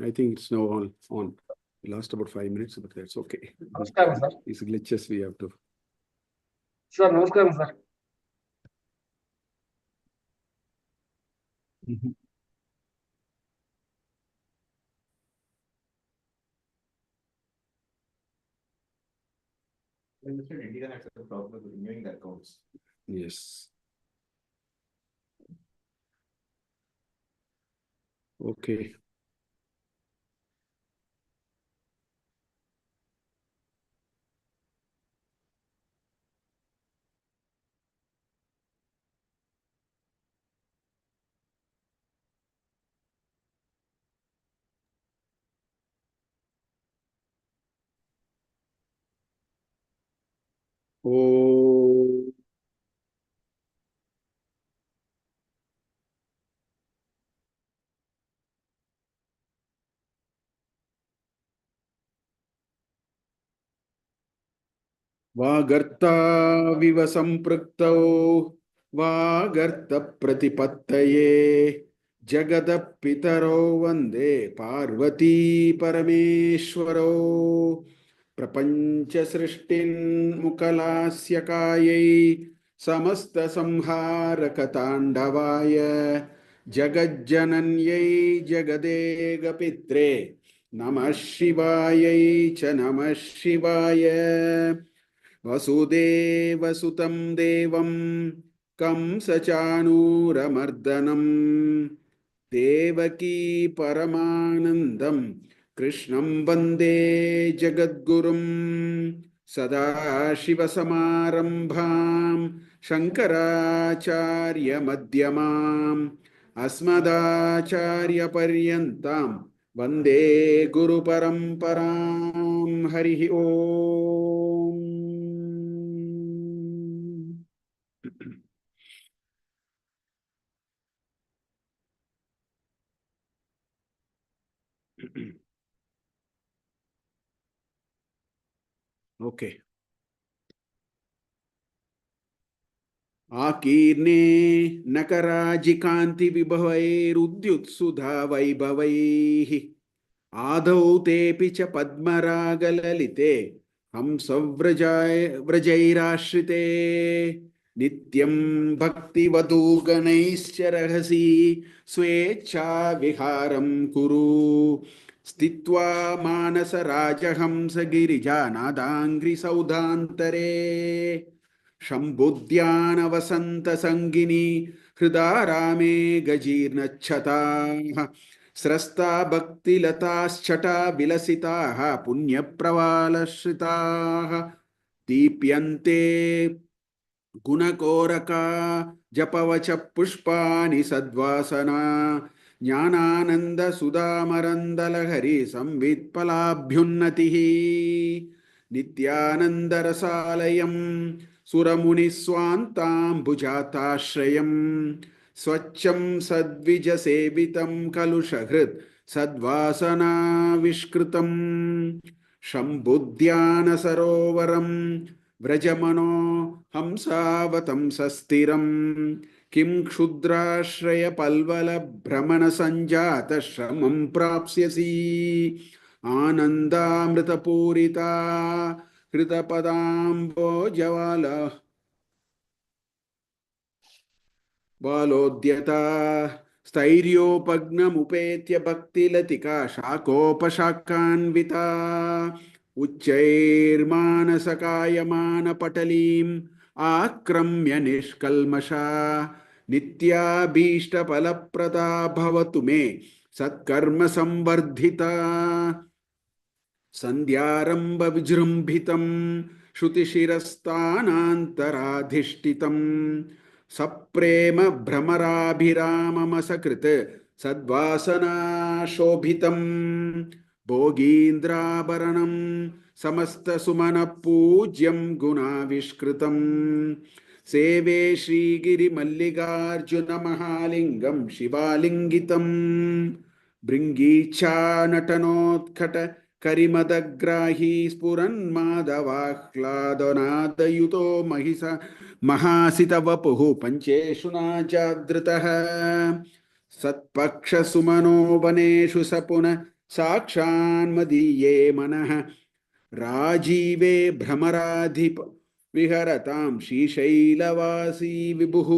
I think it's now all on. We lost about 5 minutes, but that's okay. Namaskaram, sir. These glitches we have to. Sir, namaskaram, sir. Indian has a problem with renewing the accounts. Yes. Okay. Oh. वागर्ता विव संपृक्तौ वागर्त प्रतिपत्तये जगदपितरौ वन्दे पार्वती परमेश्वरौ प्रपञ्च सृष्टिन्मुकलास्य कायै समस्त संहारकताण्डवाय जगज्जनन्यै जगदेकपित्रे नमः शिवायै च नमः शिवाय वसुदेवसुतं देवं कंसचाणूरमर्दनं देवकी परमानन्दं कृष्णं वन्दे जगद्गुरुं सदाशिवसमारम्भां शङ्कराचार्यमध्यमाम् अस्मदाचार्यपर्यन्तां वन्दे गुरुपरम्परां हरिः ओम्. Okay. आकीर्णे नकराजिकान्ति विभवैरुद्युत्सुधा वैभवैः आदौ तेऽपि च पद्मरागललिते हंसव्रजैराश्रिते नित्यं भक्तिवधूगणैश्च रहसि स्वेच्छाविहारं कुरु स्थित्वा मानसराजहंसगिरिजानादाङ्घ्रिसौधान्तरे शम्भुद्यानवसन्तसङ्गिनी हृदा रामे गजीर्णच्छटाः स्रस्ता भक्तिलताश्चटा विलसिताः पुण्यप्रवालश्रिताः दीप्यन्ते गुणकोरका जपवच पुष्पाणि सद्वासना ज्ञानानन्दसुधामरन्दलहरी संवित्पलाभ्युन्नतिः नित्यानन्दरसालयं सुरमुनिस्वान्ताम्बुजाताश्रयं स्वच्छं सद्विजसेवितं कलुषहृत् सद्वासनाविष्कृतं शम्भुद्यानसरोवरं व्रजमनो हंसावतंसस्थिरं किं क्षुद्राश्रयपल्वलभ्रमणसञ्जातश्रमं प्राप्स्यसि आनन्दामृतपूरिता हृतपदाम्बोजवाल बालोद्यता स्थैर्योपग्नमुपेत्य भक्तिलतिका शाकोपशाखान्विता उच्चैर्मानसकायमानपटलीम् आक्रम्य निष्कल्मषा नित्याभीष्टफलप्रदा भवतु मे सत्कर्म संवर्धिता सन्ध्यारम्भ विजृम्भितं श्रुतिशिरस्तानान्तराधिष्ठितं सप्रेम भ्रमराभिराममसकृत् सद्वासना शोभितं भोगीन्द्राभरणं समस्तसुमनपूज्यं गुणाविष्कृतं सेवे श्रीगिरिमल्लिकार्जुनमहालिङ्गं शिवालिङ्गितं भृङ्गीच्छा नटनोत्कट करिमदग्राही स्फुरन्माधवाह्लादनादयुतो महिषा महासितवपुः पञ्चेषु नाजादृतः सत्पक्षसुमनो वनेषु सपुन साक्षान्मदीये मनः राजीवे भ्रमराधिप विहरतां श्रीशैलवासी विभुः.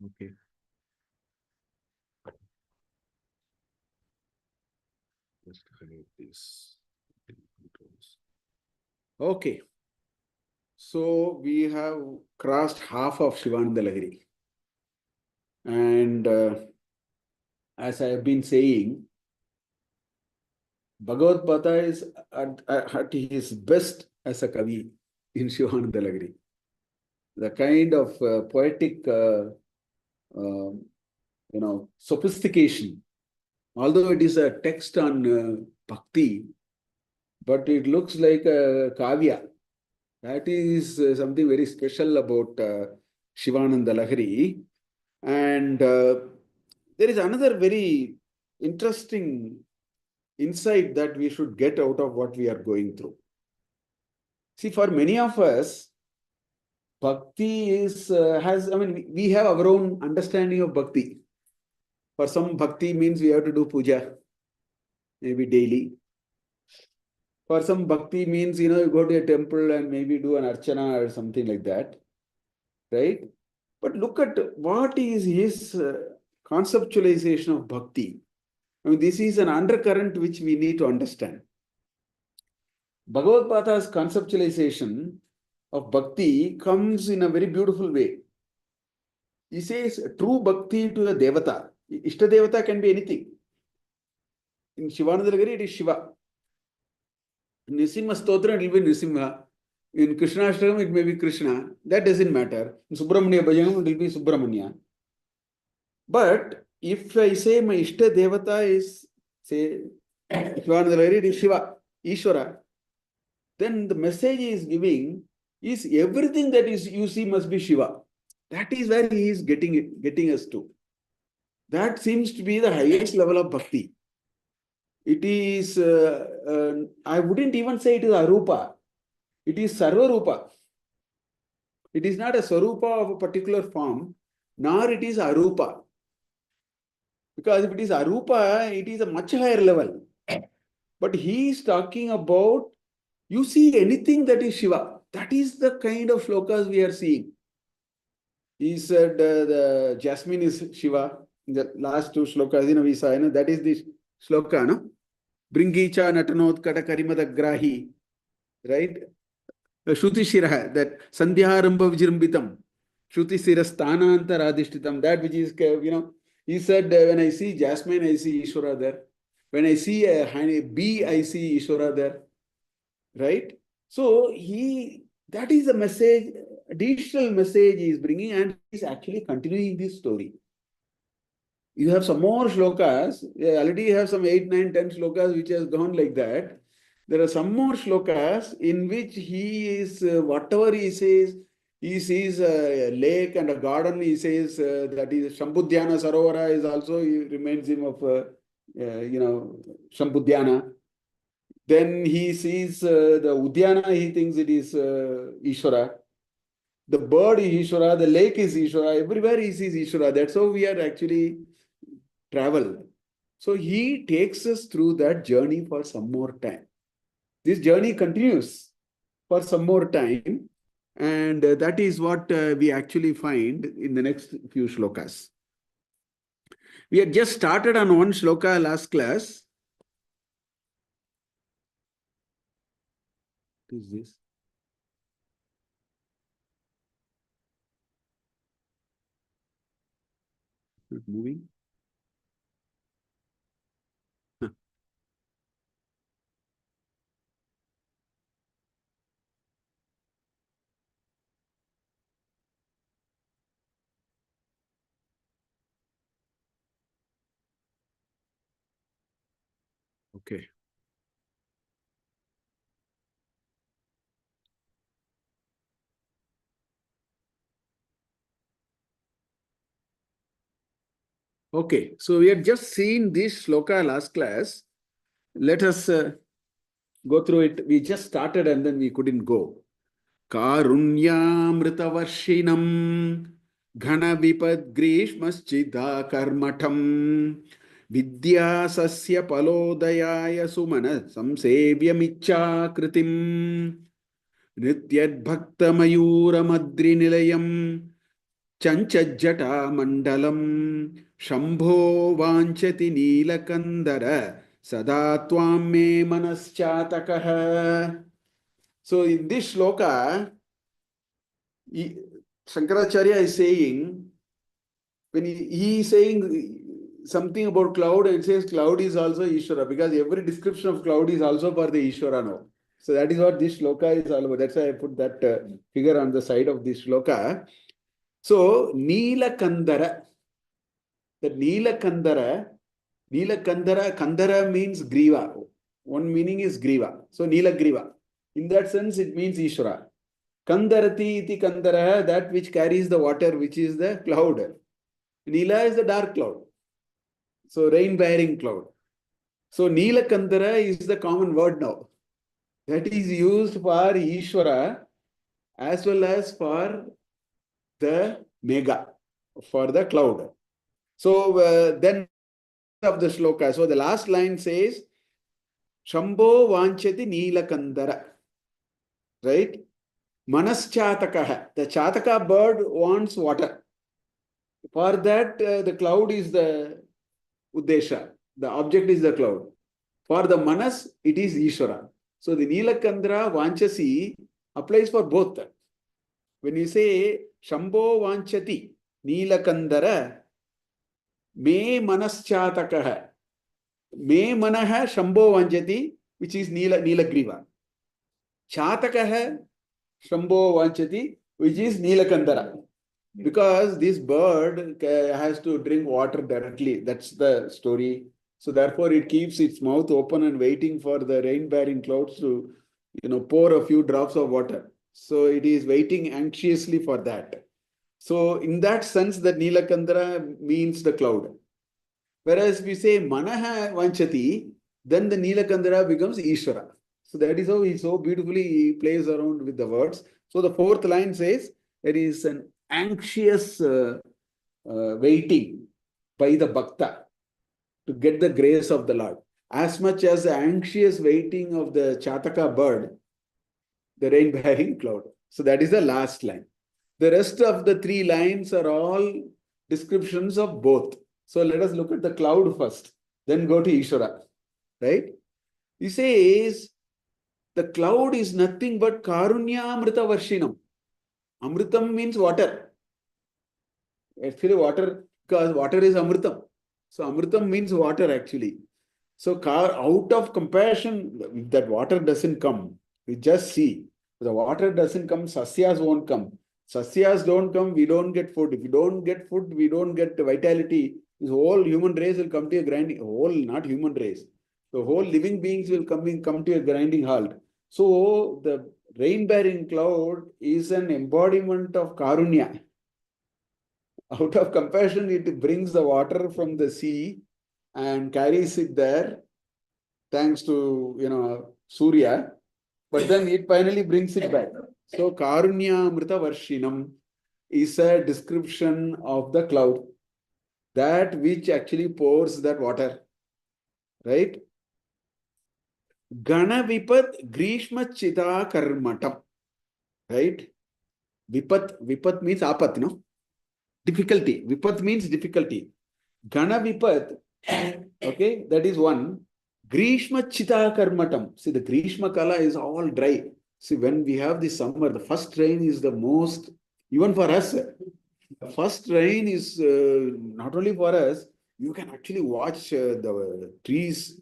Okay. Just hide this. Okay. So we have crossed half of Shivananda Lahari. And as I have been saying, Bhagavad Gita is at his best as a Kavi in Shivananda Lahari. The kind of poetic, sophistication, although it is a text on bhakti, but it looks like a kavya. That is something very special about Shivananda Lahari. And there is another very interesting insight that we should get out of what we are going through. See, for many of us, bhakti we have our own understanding of bhakti. For some, bhakti means we have to do puja, maybe daily. For some, bhakti means, you go to a temple and maybe do an archana or something like that, right? But look at what is his conceptualization of bhakti. I mean, this is an undercurrent which we need to understand. Bhagavad Gita's conceptualization of bhakti comes in a very beautiful way. He says true bhakti to a devata. Ishta devata can be anything. In Shivananda Lahari, it is Shiva. In Nisimha Stotra, it will be Nisimha. In Krishna Ashtakam, it may be Krishna. That doesn't matter. In Subramanya Bhajanam, it will be Subramanya. But if I say my Ishta devata is, say, Shivananda Lahari, it is Shiva, Ishvara, then the message he is giving is everything that is you see must be Shiva. That is where he is getting us to. That seems to be the highest level of bhakti. It is, I wouldn't even say it is Arupa. It is Sarvarupa. It is not a Sarupa of a particular form, nor it is Arupa. Because if it is Arupa, it is a much higher level. But he is talking about, you see anything that is Shiva. That is the kind of shlokas we are seeing. He said the jasmine is Shiva. In the last two shlokas, we saw, that is the shloka, no? Bringicha natanot kata karimada grahi, right? Shruti Shiraha, that Sandhyaarambha Vijrambitam, Shruti Shira Sthanantaradishtitam, that which is, he said, when I see jasmine, I see Ishvara there. When I see a bee, I see Ishvara there, right? So that is a message, additional message he is bringing, and he is actually continuing this story. You have some more shlokas, already have some 8, 9, 10 shlokas which has gone like that. There are some more shlokas in which he is, whatever he sees a lake and a garden, he says that is Shambhudhyana Sarovara is also, he reminds him of, Shambhudhyana. Then he sees the Udyana, he thinks it is Ishvara. The bird is Ishvara, the lake is Ishvara, everywhere he sees Ishvara. That's how we are actually travel. So he takes us through that journey for some more time. This journey continues for some more time, and that is what we actually find in the next few shlokas. We had just started on one shloka last class. What is this? Not moving? Huh. Okay. Okay, so we had just seen this shloka last class. Let us go through it. We just started and then we couldn't go. Karunyamritavarshinam Ghanavipad Grishmaschida Karmatam Vidya Sasya Palodayaya Sumana Samsevyamicha Kritim Nityad Bhakta Mayura Madri Nilayam Chanchajjata Mandalam Shambho Vanchati Nilakandara Sada Tvam Me Manaschatakaha. So in this shloka, Shankaracharya is saying, when he is saying something about cloud, and says cloud is also Ishvara, because every description of cloud is also for the Ishvara now. So that is what this shloka is all about. That's why I put that figure on the side of this shloka. So Nilakandara, the Nilakandara, Kandara means Griva. One meaning is Griva. So Nilagriva. In that sense, it means Ishvara. Kandarati iti Kandara, that which carries the water, which is the cloud. Nila is the dark cloud. So rain-bearing cloud. So Nilakandara is the common word now. That is used for Ishvara as well as for the Mega, for the cloud. So then of the shloka. So the last line says, Shambho Vanchati Nilakandara. Right? Manaschatakaha. The Chataka bird wants water. For that, the cloud is the Uddesha. The object is the cloud. For the Manas, it is Ishvara. So the Nilakandra Vanchasi applies for both. When you say Shambho Vanchati Nilakandara, Me Manaschatakaha. Me Manaha Shambho Vanchati, which is Nilagriva. Chatakaha Shambho Vanchati, which is Nilakandara. Because this bird has to drink water directly. That's the story. So therefore it keeps its mouth open and waiting for the rain-bearing clouds to, pour a few drops of water. So it is waiting anxiously for that. So in that sense, the Nilakandara means the cloud. Whereas we say Manaha Vanchati, then the Nilakandara becomes Ishvara. So that is how he so beautifully plays around with the words. So the fourth line says, there is an anxious waiting by the Bhakta to get the grace of the Lord. As much as the anxious waiting of the Chataka bird, the rain-bearing cloud. So that is the last line. The rest of the three lines are all descriptions of both. So let us look at the cloud first, then go to Ishvara. Right? He says, the cloud is nothing but Karunya Amrita Varshinam. Amritam means water. Actually, water, because water is Amritam. So Amritam means water actually. So out of compassion, if that water doesn't come, we just see. If the water doesn't come, Sasyas won't come. Sasyas don't come, we don't get food. If we don't get food, we don't get vitality. This whole human race will come to a grinding, not human race. The whole living beings will come to a grinding halt. So the rain-bearing cloud is an embodiment of Karunya. Out of compassion, it brings the water from the sea and carries it there, thanks to, Surya. But then it finally brings it back. So Karunya Amrita Varshinam is a description of the cloud, that which actually pours that water. Right? Gana Vipat Grishma Chita Karmatam. Right? Vipat means apat, no? Difficulty. Vipat means difficulty. Gana Vipat, okay, that is one. Grishma Chita Karmatam. See, the Grishma Kala is all dry. See, when we have the summer, the first rain is the most, even for us, the first rain is not only for us, you can actually watch the trees.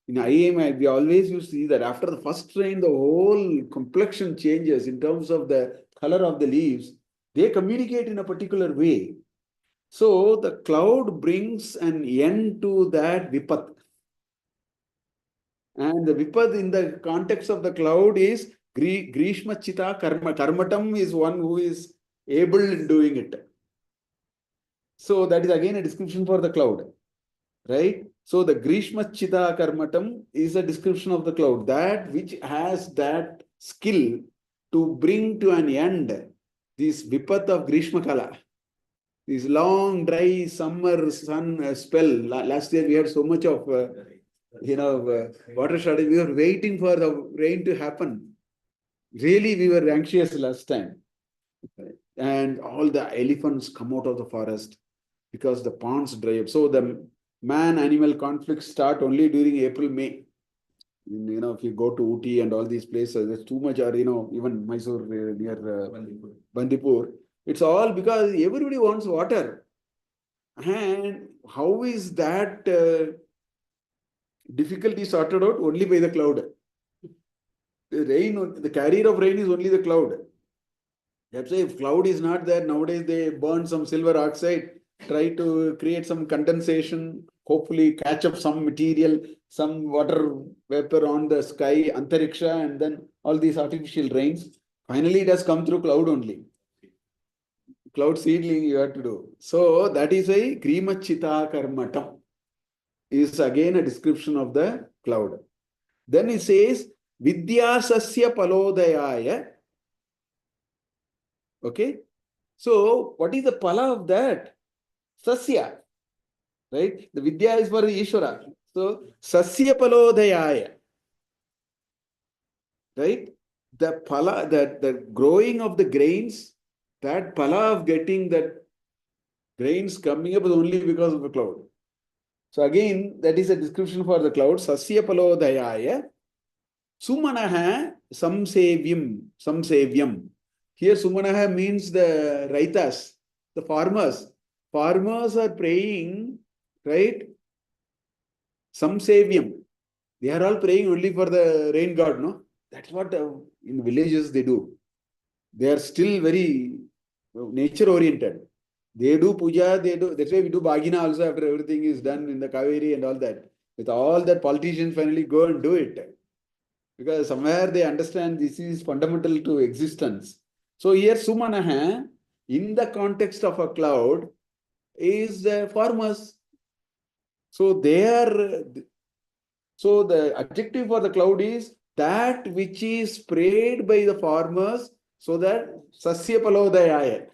In IAM, we always used to see that after the first rain, the whole complexion changes in terms of the color of the leaves. They communicate in a particular way. So the cloud brings an end to that vipat. And the vipat in the context of the cloud is Grishma Chita Karma. Karmatam is one who is able in doing it. So that is again a description for the cloud, right? So the Grishmachita Karmatam is a description of the cloud, that which has that skill to bring to an end this vipat of Grishma Kala, this long dry summer sun spell. Last year we had so much of water shortage. We were waiting for the rain to happen. Really, we were anxious last time. And all the elephants come out of the forest because the ponds dry up. So the man-animal conflicts start only during April, May. If you go to Uti and all these places, there's too much, or even Mysore near Bandipur. It's all because everybody wants water. And how is that difficulty sorted out? Only by the cloud. The rain, the carrier of rain is only the cloud. That's why if cloud is not there, nowadays they burn some silver oxide, try to create some condensation, hopefully catch up some material, some water vapor on the sky, antariksha, and then all these artificial rains. Finally, it has come through cloud only. Cloud seedling you have to do. So that is a Grimachita Karmatam. Is again a description of the cloud. Then it says Vidyasasya Palodayaya. Okay. So what is the pala of that? Sasya. Right? The Vidya is for the Ishvara. So Sasya Palodayaya. Right? The pala, the growing of the grains, that pala of getting that grains coming up is only because of the cloud. So again, that is a description for the cloud. Sasya Palodayaya. Sumanaha samsevyam. Here Sumanaha means the Raitas, the farmers. Farmers are praying, right? Samsevyam. They are all praying only for the rain god, no? That's what in villages they do. They are still very nature oriented. They do puja, that's why we do Bhagina also after everything is done in the Kaveri and all that. With all that, politicians finally go and do it. Because somewhere they understand this is fundamental to existence. So here Sumanaha, in the context of a cloud, is farmers. So the adjective for the cloud is that which is sprayed by the farmers so that Sasya Palodayaya,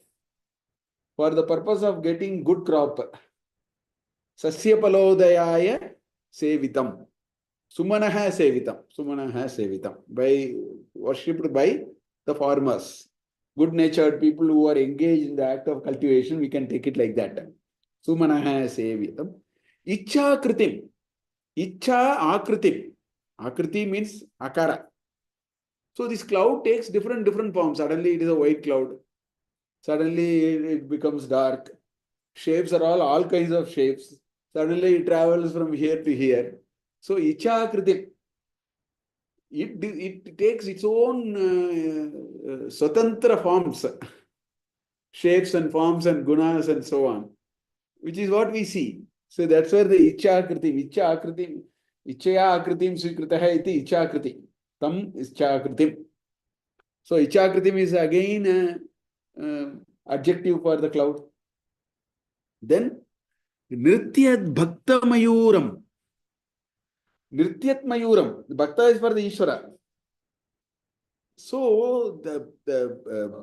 for the purpose of getting good crop. Sasya Palodayaya Sevitam. Sumanaha Sevitam. By worshipped by the farmers. Good-natured people who are engaged in the act of cultivation, we can take it like that. Sumanaha Sevitam. Icha Kritim. Icha Akritim. Akriti means Akara. So this cloud takes different forms. Suddenly it is a white cloud. Suddenly it becomes dark. Shapes are all kinds of shapes. Suddenly it travels from here to here. So Icha Kritim. It takes its own swatantra forms, shapes and forms and gunas and so on, which is what we see. So that's where the Icha Akritim, Ichaya Akritim Svikritaha iti Icha Akritim. Tam Icha Akritim. So Icha Akritim is again adjective for the cloud. Then Nrityat Bhakta Mayuram. Nrityat Mayuram. The Bhakta is for the Ishvara. So the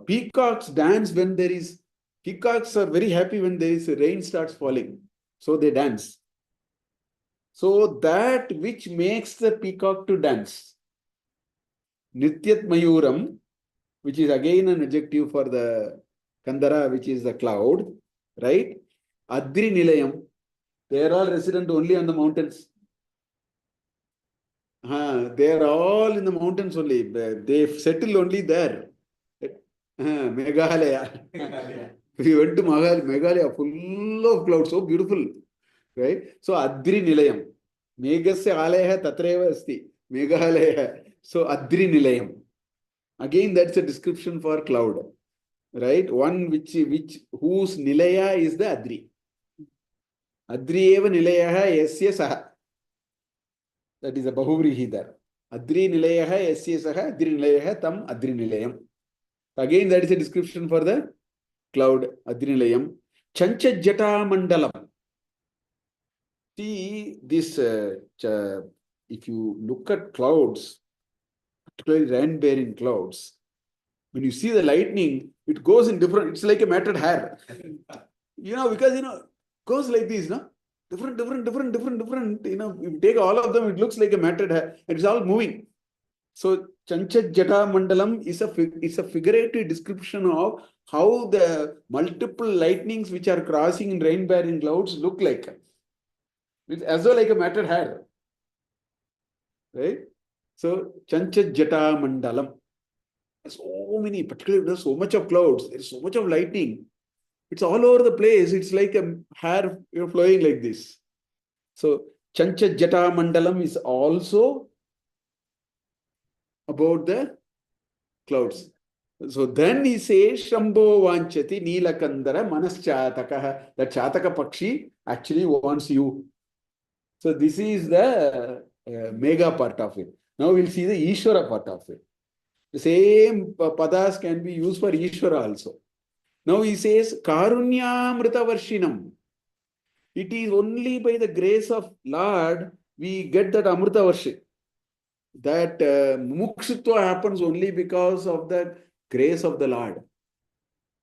peacocks dance when there is, peacocks are very happy when there is rain starts falling. So they dance. So that which makes the peacock to dance. Nityat Mayuram, which is again an adjective for the Kandara, which is the cloud, right? Adri Nilayam, they are all resident only on the mountains. They are all in the mountains only. They settle only there. Meghalaya. We went to Meghalaya, full of clouds, so beautiful. Right? So Adri Nilayam. Megasya alaya tatreva asti. Meghalaya. So Adri Nilayam. Again, that's a description for cloud. Right? One whose Nilaya is the Adri. Adri eva Nilayaha yasya saha. That is a Bahuvrihi there. Adri Nilayaha yasya saha Adri Nilayaha tam Adri Nilayam. Again, that is a description for the cloud, Adri Nilayam. Chancha Jata Mandalam. See this, if you look at clouds, particularly rain-bearing clouds, when you see the lightning, it goes in different, it's like a matted hair. Because, goes like this, no? Different, if you take all of them, it looks like a matted hair. It's all moving. So, Chancha Jata Mandalam is a figurative description of how the multiple lightnings which are crossing in rain-bearing clouds look like. It's as well like a matted hair. Right? So, Chancha Jata Mandalam. So many, particularly there's so much of clouds, there's so much of lightning. It's all over the place. It's like a hair flowing like this. So, Chancha Jata Mandalam is also about the clouds. So then he says, Shambho Vanchati Neelakandara Manaschataka. The Chataka Pakshi actually wants you. So this is the mega part of it. Now we'll see the Ishvara part of it. The same padas can be used for Ishvara also. Now he says, Karunyamrita Varshinam. It is only by the grace of Lord we get that Amrita Varshi. That mukshitva happens only because of the grace of the Lord.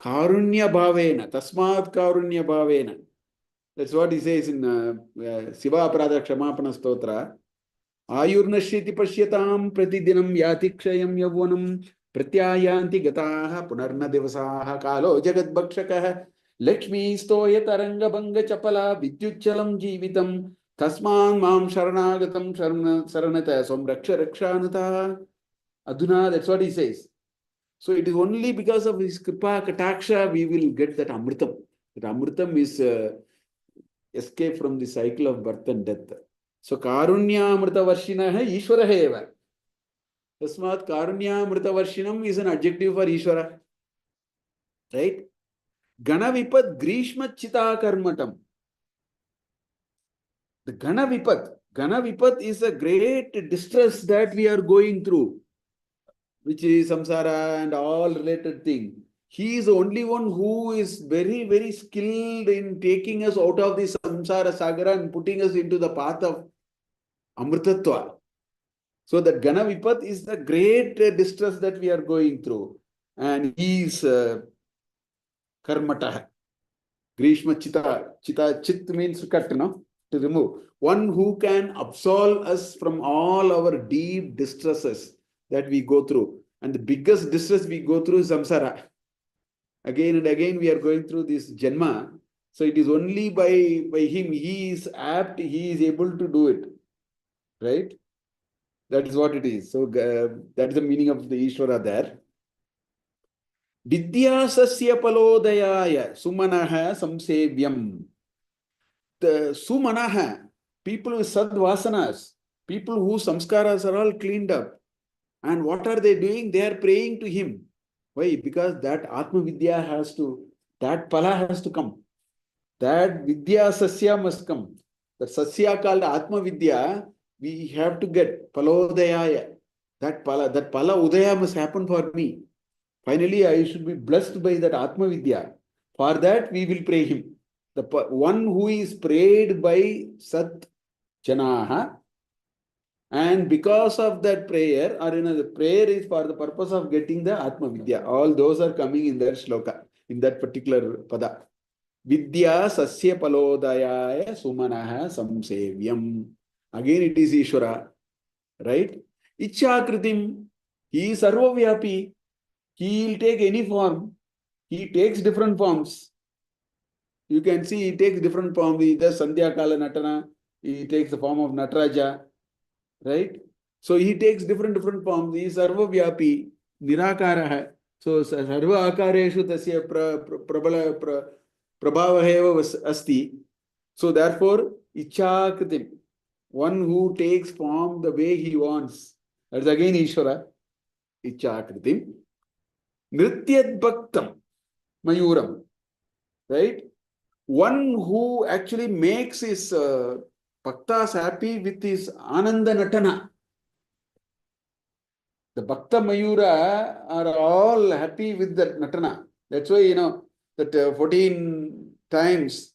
Karunya bhavena, tasmat karunya bhavena. That's what he says in Siva Aparadha Kshamapana Stotra. Ayurnashriti pashyatam pratidinam yatikshayam yavvanam pratyayanti gataha punarna devasaha kalo jagat bhakshakah lakshmi stoya taranga bhanga chapala vidyuchalam jeevitam tasman mam sharanagatam saranata somraksha rakshanata. Aduna, that's what he says. So it is only because of his kripa kataksha we will get that amritam. That amritam is escape from the cycle of birth and death. So Karunyamrita Varshinaha Ishvara eva. Tasmat Karunyamrita Varshinam is an adjective for Ishvara. Right? Gana Vipat Grishma Chita Karmatam. The Gana Vipat is a great distress that we are going through, which is samsara and all related thing. He is the only one who is very, very skilled in taking us out of the samsara sagara and putting us into the path of Amritatva. So that Gana Vipat is the great distress that we are going through. And he is Karmataha. Grishma Chita. Chit means cut, no? To remove. One who can absolve us from all our deep distresses that we go through. And the biggest distress we go through is samsara. Again and again we are going through this janma. So it is only by him, he is apt, he is able to do it. Right? That is what it is. So that is the meaning of the Ishvara there. Vidya sasya palodayaya sumanaha samsevyam. The sumanaha, people with sadvasanas, people whose samskaras are all cleaned up. And what are they doing? They are praying to him. Why? Because that Atma Vidya that pala has to come. That Vidya Sasya must come. The Sasya called Atma Vidya, we have to get Palodayaya. That pala Udaya must happen for me. Finally, I should be blessed by that Atma Vidya. For that, we will pray him. The one who is prayed by Sat Janaha, and because of that prayer, or the prayer is for the purpose of getting the Atma Vidya. All those are coming in that shloka, in that particular pada. Vidya Sasya Palodayaya Sumanaha Samsevyam. Again, it is Ishvara, right? Ichakritim, he is Sarvavyapi. He will take any form. He takes different forms. You can see he takes different forms. He does Sandhya Kala Natana. He takes the form of Nataraja. Right? So he takes different forms. He is Sarvavyapi, Nirakaraha. So Sarva Akareshu Tasya Prabhavaheva Asti. So therefore, Ichakritim, one who takes form the way he wants. That's again Ishvara. Ichakritim. Nrityat Bhaktam Mayuram. Right? One who actually makes his Bhaktas happy with his Ananda Natana. The Bhakta Mayura are all happy with that Natana. That's why, that 14 times.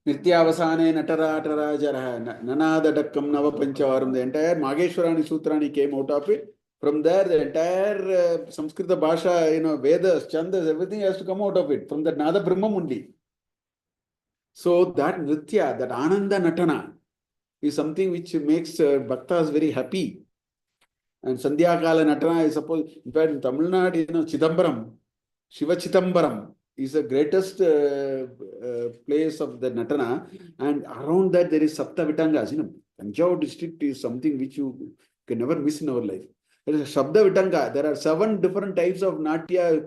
Nityavasane Nataratarajara Nanadadakkam Nava Panchavaram. The entire Mageshwarani Sutrani came out of it. From there, the entire Samskrita Bhasha, Vedas, Chandas, everything has to come out of it. From that Nada Brahmam only. So that Nritya, that Ananda Natana is something which makes Bhaktas very happy. And Sandhya Kala Natana, I suppose, in fact, in Tamil Nadu, Chidambaram, Shiva Chidambaram is the greatest place of the Natana. And around that, there is Sapta Vitangas. Tanjore district is something which you can never miss in our life. There is a Shabda Vitanga. There are 7 different types of Natya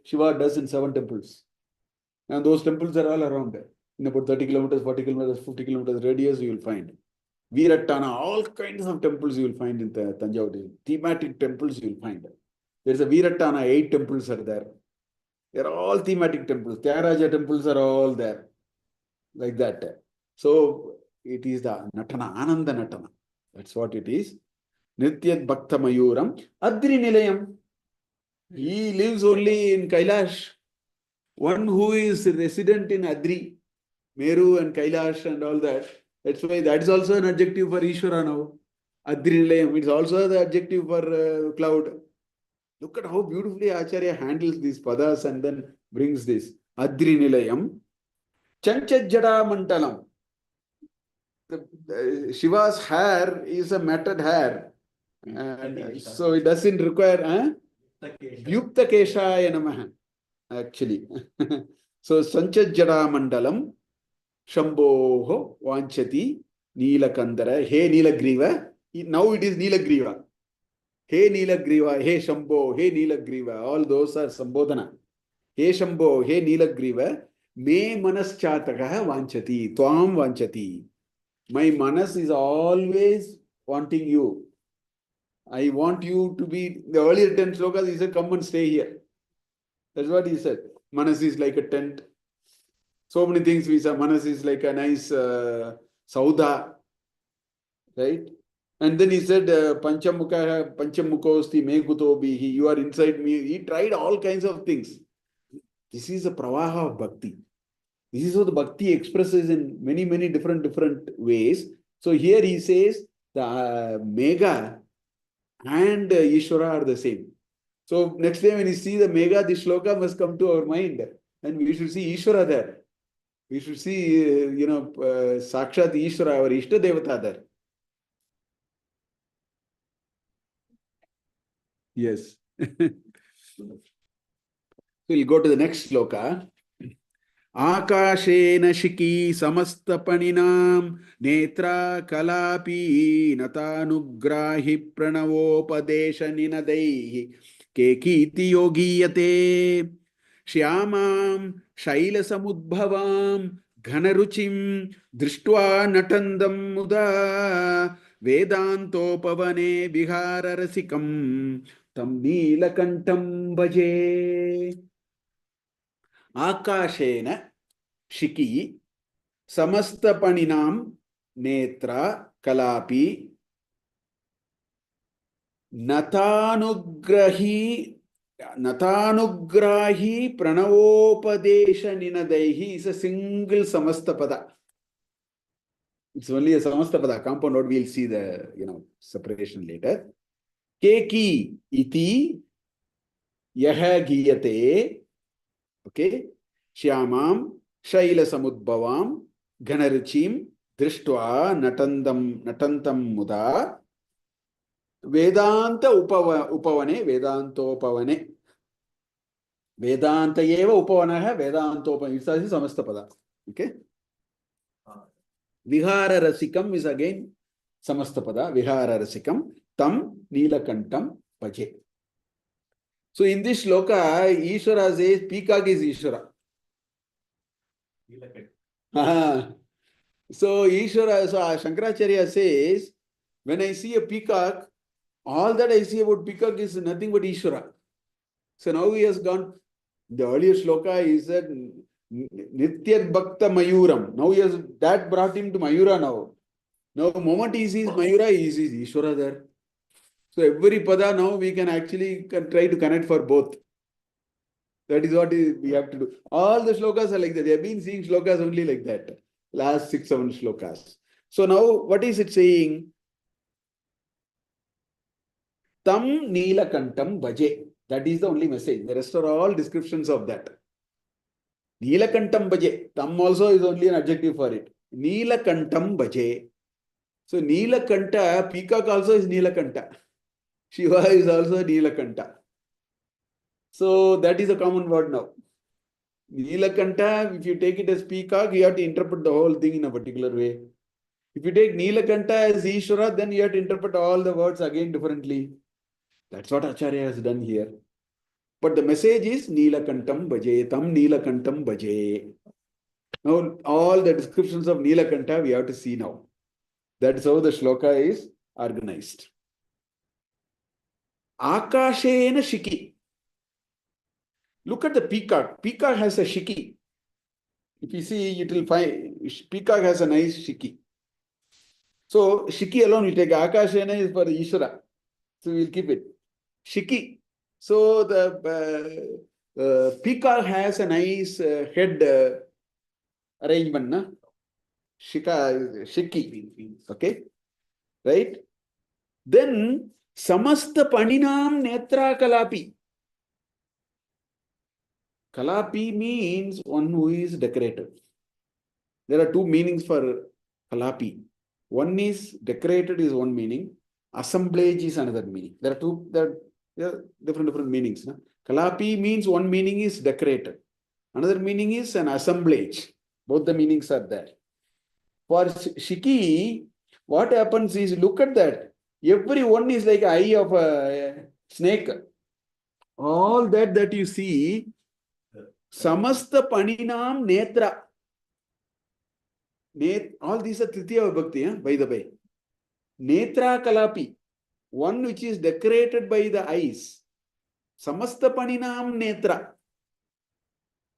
Shiva does in 7 temples. And those temples are all around there. In about 30 kilometers, 40 kilometers, 50 kilometers radius, you will find. Virattana, all kinds of temples you will find in the Tanjore. Thematic temples you will find. There is a Virattana, 8 temples are there. They are all thematic temples. Tyagaraja temples are all there. Like that. So it is the Natana, Ananda Natana. That's what it is. Nityat Bhakta Mayuram. Adri Nilayam. He lives only in Kailash. One who is resident in Adri, Meru and Kailash and all that. That's why that is also an adjective for Ishvara now. Adri Nilayam. It's also the adjective for cloud. Look at how beautifully Acharya handles these padas and then brings this. Adri Nilayam. Chanchajjada Mantalam. Shiva's hair is a matted hair. And so it doesn't require Vyukta Keshaya Namaha. Actually. So Sanchajjada Mandalam. Shambhoho Vanchati Neelakandara. Hey Neelagriva. Now it is Neelagriva. Hey Neelagriva. Hey Shambho. Hey Neelagriva. All those are Sambodhana. Hey Shambho. Hey Neelagriva. Me Manaschatakaha Vanchati. Tvam Vanchati. My manas is always wanting you. I want you to be. The earlier 10 slokas, he said, come and stay here. That's what he said. Manas is like a tent. So many things we say. Manas is like a nice sauda. Right? And then he said, Panchamukosti me kuto bihi. You are inside me. He tried all kinds of things. This is a pravaha of bhakti. This is how the bhakti expresses in many, many different ways. So here he says the Mega and Ishvara are the same. So next time when you see the Mega, the shloka must come to our mind. And we should see Ishvara there. We should see, Sakshat Ishvara, our Ishta Devata there. Yes. So we'll go to the next sloka. Akashena shiki samastapaninam netra kalapi natanugrahi pranavopadesha ninadaihi kekiti yogiyate shyamam shaila samudbhavam ghanaruchim drishtva natandam muda vedantopavane vihararasikam tam neelakantam bhaje. Akashena shiki samastapaninam netra kalapi natanugrahi pranavopadesha ninadaihi is a single samastapada. It's only a samastapada. Compound word, we'll see the separation later. Keki iti yaha giyate. Okay. Shyamam shaila samudbhavam ghanaruchim drishtva natantam muda vedanta upavane vedantopavane vedanta eva upavanaha vedantopavane. It's a samastapada. Okay. Vihara rasikam is again samastapada. Vihara rasikam tam neelakantam bhaje. So in this shloka, Ishvara says peacock is Ishvara. So Ishvara, so Shankaracharya says, when I see a peacock, all that I see about peacock is nothing but Ishvara. So now he has gone, the earlier shloka is that Nityat Bhakta Mayuram. Now he has, that brought him to Mayura now. Now the moment he sees Mayura, he sees Ishvara there. So every pada now we can actually try to connect for both. That is what we have to do. All the shlokas are like that. They have been seeing shlokas only like that. Last 6, 7 shlokas. So now what is it saying? Tam Neelakantam Bhaje. That is the only message. The rest are all descriptions of that. Neelakantam Bhaje. Tam also is only an adjective for it. Neelakantam Bhaje. So Neelakanta, peacock also is Neelakanta. Shiva is also Neelakanta. So that is a common word now. Neelakanta, if you take it as peacock, you have to interpret the whole thing in a particular way. If you take Neelakanta as Ishvara, then you have to interpret all the words again differently. That's what Acharya has done here. But the message is Neelakantam Bhaje, Tam Neelakantam Bhaje. Now, all the descriptions of Neelakanta we have to see now. That's how the shloka is organized. Akashena Shiki. Look at the peacock. Peacock has a shiki. If you see, it will find peacock has a nice shiki. So shiki alone will take. Akashena is for Ishvara. So we'll keep it. Shiki. So the peacock has a nice head arrangement. Na? Shiki. Okay. Right? Then Samasta Paninam Netra Kalapi. Kalapi means one who is decorated. There are two meanings for Kalapi. One is decorated is one meaning. Assemblage is another meaning. There are different meanings. No? Kalapi means one meaning is decorated. Another meaning is an assemblage. Both the meanings are there. For Shiki, what happens is, look at that. Every one is like eye of a snake. All that you see, Samasta Paninam Netra. All these are Tritiya Vibhakti, by the way. Netra Kalapi. One which is decorated by the eyes. Samasta Paninam Netra.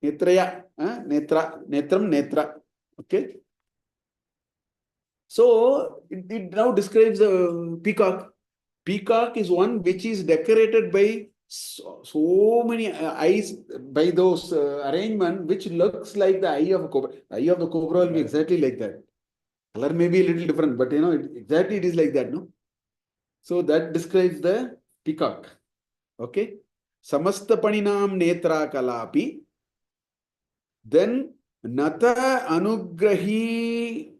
Netraya. Netra. Netram Netra. Okay. So, it now describes the peacock. Peacock is one which is decorated by so many eyes, by those arrangement, which looks like the eye of a cobra. The eye of the cobra will be exactly like that. Color may be a little different, but exactly it is like that, no? So that describes the peacock. Okay. Samasta Paninam Netra Kalapi. Then Nata Anugrahi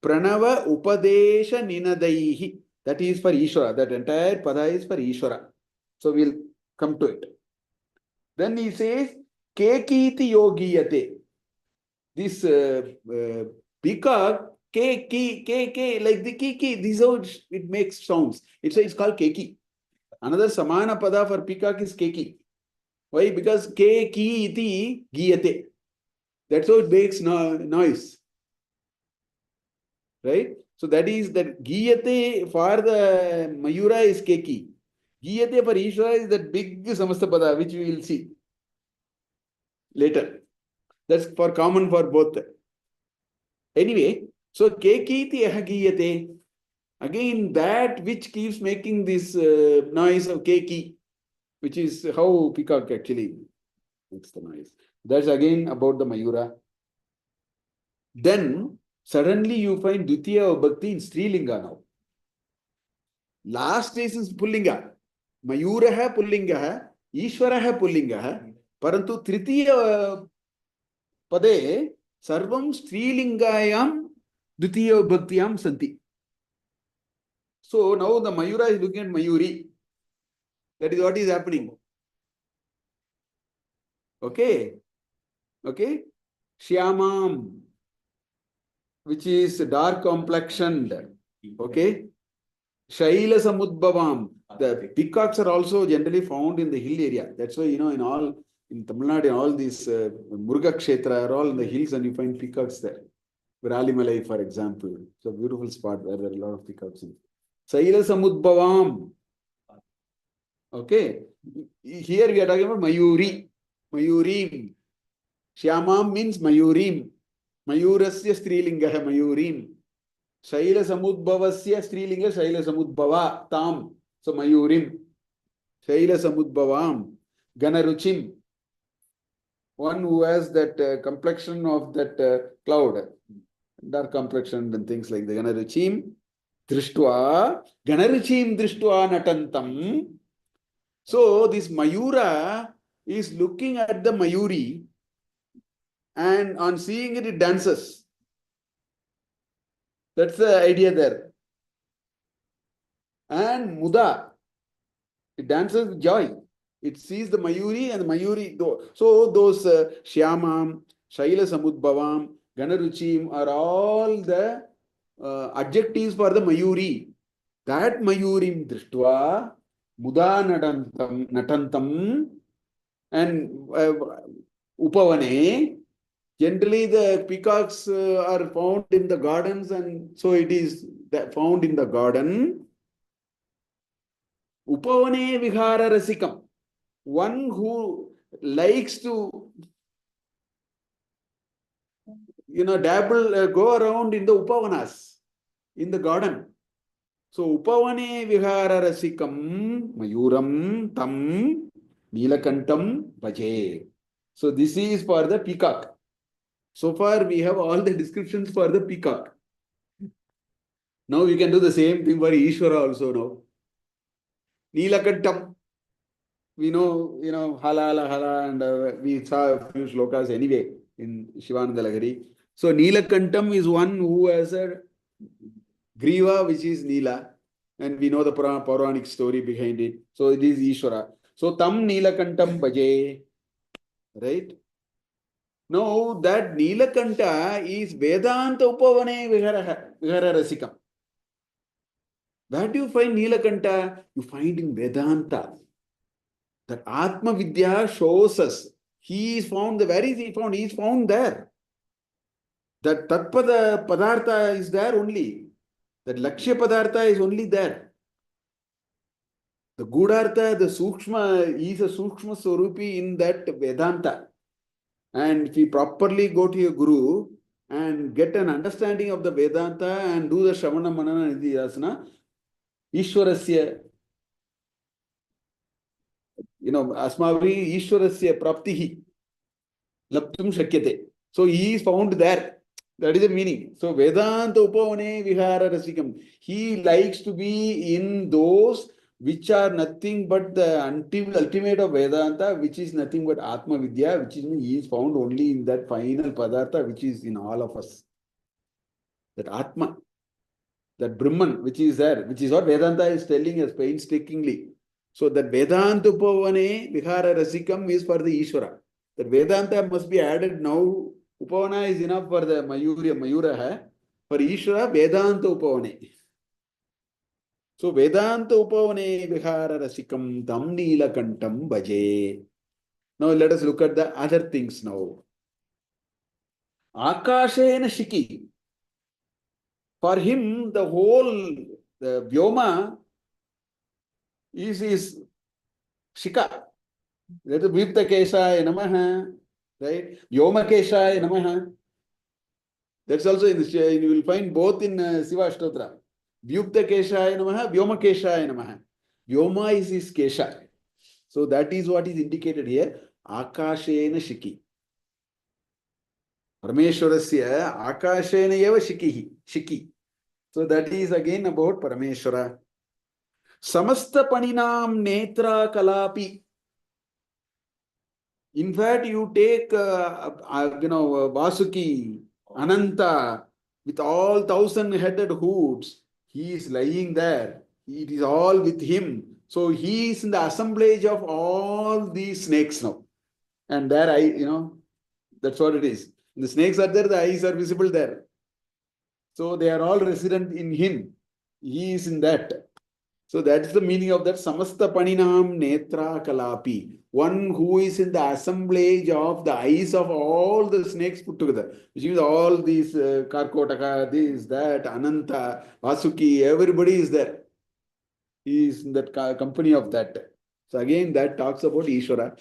Pranava Upadesha Ninadaihi. That is for Ishvara. That entire pada is for Ishvara. So we'll come to it. Then he says, Kekiti Yogiyate. This peacock, K, like the Kiki, this is how it makes sounds. It's called Keki. Another Samana pada for peacock is Keki. Why? Because Keki Giyate. That's how it makes noise. Right? So that is that Giyate for the Mayura is Keki. Giyate for Ishvara is that big Samastapada, which we will see later. That's common for both. Anyway, so Keki Giyate. Again, that which keeps making this noise of Keki, which is how peacock actually makes the noise. That's again about the Mayura. Then suddenly you find Dvitiya Vibhakti in Strilinga now. Last case is Pullinga. Mayuraha Pullinga, Ishvaraha Pullinga, Parantu Tritiya Pade Sarvam Strilingayam Dvitiya Vibhaktiyam Santi. So now the Mayura is looking at Mayuri. That is what is happening. Okay. Okay. Shyamam, which is dark complexioned. Okay. Shaila Samudbhavam. The peacocks are also generally found in the hill area. That's why, in Tamil Nadu, in all these Muruga Kshetra are all in the hills and you find peacocks there. Viralimalai, for example. It's a beautiful spot where there are a lot of peacocks. Shaila Samudbhavam. Okay. Here we are talking about Mayuri. Mayurim. Shyamam means Mayurim. Mayurasya Strilinga Mayurim. Shaila Samudbhavasya Strilinga Shaila Samudbhava Tam. So Mayurim. Shaila Samudbhavam. Ganaruchim, one who has that complexion of that cloud, dark complexion and things like that. Ganaruchim Drishtva, Ganaruchim Drishtva Natantam. So this Mayura is looking at the Mayuri, and on seeing it, it dances. That's the idea there. And Muda, it dances with joy. It sees the Mayuri and the Mayuri. So those Shyamam, Shaila Samudbhavam, Ganaruchim are all the adjectives for the Mayuri. That Mayurim Drishtva, Muda Natantam, and Upavane. Generally, the peacocks are found in the gardens, and so it is found in the garden. Upavane Vihara Rasikam. One who likes to, dabble, go around in the Upavanas, in the garden. So, Upavane Vihara Rasikam Mayuram Tam Neelakantam Bhaje. So, this is for the peacock. So far, we have all the descriptions for the peacock. Now, we can do the same thing for Ishvara also now. Neelakantam. We know, hala, and we saw a few shlokas anyway in Shivananda Lahari. So, Neelakantam is one who has a Griva, which is Neela, and we know the Puranic story behind it. So, it is Ishvara. So, Tam Neelakantam Bhaje, right? Now, that Neelakanta is Vedanta Upavane Vihara Rasikam. Where do you find Neelakanta? You find in Vedanta. That Atma Vidya shows us. He is found, where is he found? He is found there. That Tatpada Padartha is there only. That Lakshya Padartha is only there. The Gudartha, the Sukshma, is a Sukshma Swarupi in that Vedanta. And if you properly go to your Guru and get an understanding of the Vedanta and do the Shravana Manana Nidhyasana, Ishwarasya, Asmavi Ishwarasya Praptihi Laptum Shakyate. So he is found there. That is the meaning. So Vedanta Upavane Vihara Rasikam. He likes to be in those which are nothing but the ultimate of Vedanta, which is nothing but Atma Vidya, which is he is found only in that final Padartha, which is in all of us. That Atma, that Brahman, which is there, which is what Vedanta is telling us painstakingly. So that Vedanta Upavane Vihara Rasikam is for the Ishvara. That Vedanta must be added now. Upavana is enough for the Mayura hai. For Ishvara, Vedanta Upavane. So Vedanta Upavane Vihara Rasikam Tam Neelakantam Bhaje. Now let us look at the other things now. Akashena Shiki. For him, the whole Vyoma is Shika. That is Vipta Keshaya Namaha. Right? Vyoma Keshaya Namaha. That's also in you will find both in Siva Ashtotra. Vyupta Keshaya Namaha, Vyoma Keshaya Namaha. Vyoma is his Kesha. So that is what is indicated here. Akashena Shiki. Parameshwarasya Akashena Eva Shiki. So that is again about Parameshwara. Samasta Paninam Netra Kalapi. In fact, you take, Vasuki, Ananta, with all 1,000-headed hoods, he is lying there. It is all with him. So he is in the assemblage of all these snakes now. And there, that's what it is. The snakes are there, the eyes are visible there. So they are all resident in him. He is in that. So that's the meaning of that Samasta Paninam Netra Kalapi. One who is in the assemblage of the eyes of all the snakes put together. Which means all these Karkotaka, this, that, Ananta, Vasuki, everybody is there. He is in that company of that. So again, that talks about Ishvara.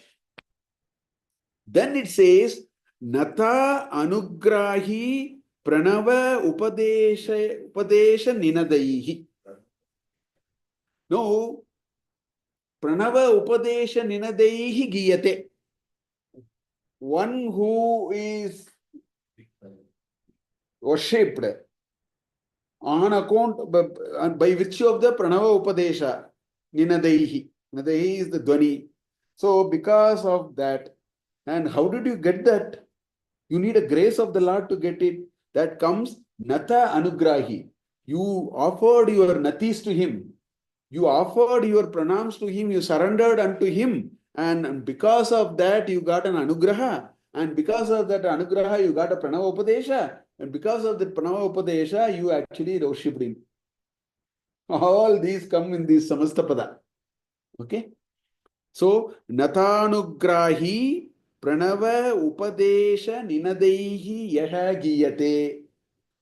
Then it says, Nata Anugrahi Pranava Upadesha, Upadesha Ninadaihi. No, Pranava Upadesha Ninadaihi Giyate. One who is worshipped on account by virtue of the Pranava Upadesha Ninadaihi. Ninadaihi is the Dwani. So because of that, and how did you get that? You need a grace of the Lord to get it. That comes Nata Anugrahi. You offered your natis to him. You offered your pranams to him. You surrendered unto him. And because of that, you got an anugraha. And because of that anugraha, you got a pranava upadesha. And because of the pranava upadesha, you actually worshipped him. All these come in this samastapada. Okay? So, Natanugrahi Pranava Upadesha Ninadaihi Yaha Giyate.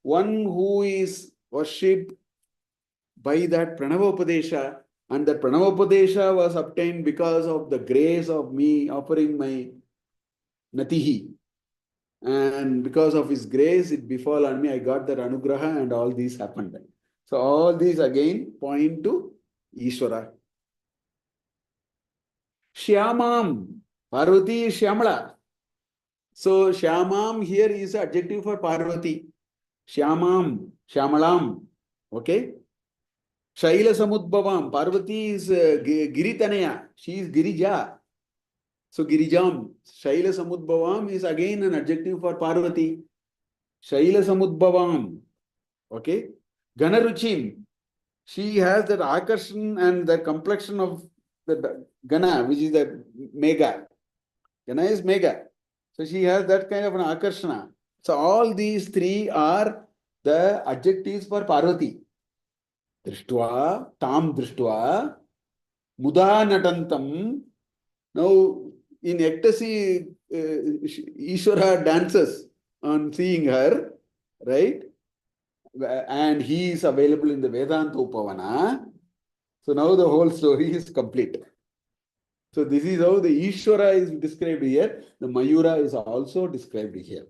One who is worshipped by that Pranava Upadesha, and that Pranava Upadesha was obtained because of the grace of me offering my Natihi. And because of his grace, it befell on me. I got that Anugraha, and all these happened. So, all these again point to Ishvara. Shyamam. Parvati is Shyamala. So Shyamam here is adjective for Parvati. Shyamam, Shyamalam. Okay. Shaila Samudbhavam. Parvati is Giritanaya. She is Girija. So Girijam. Shaila Samudbhavam is again an adjective for Parvati. Shaila Samudbhavam. Okay. Ganaruchim. She has that akarshan and the complexion of the Gana, which is the Mega. Gana is Mega. So she has that kind of an akarshana. So all these three are the adjectives for Parvati. Drishtva, Tam Drishtva, Muda Natantam. Now, in ecstasy, Ishvara dances on seeing her, right? And he is available in the Vedanta Upavana. So now the whole story is complete. So this is how the Ishvara is described here. The Mayura is also described here.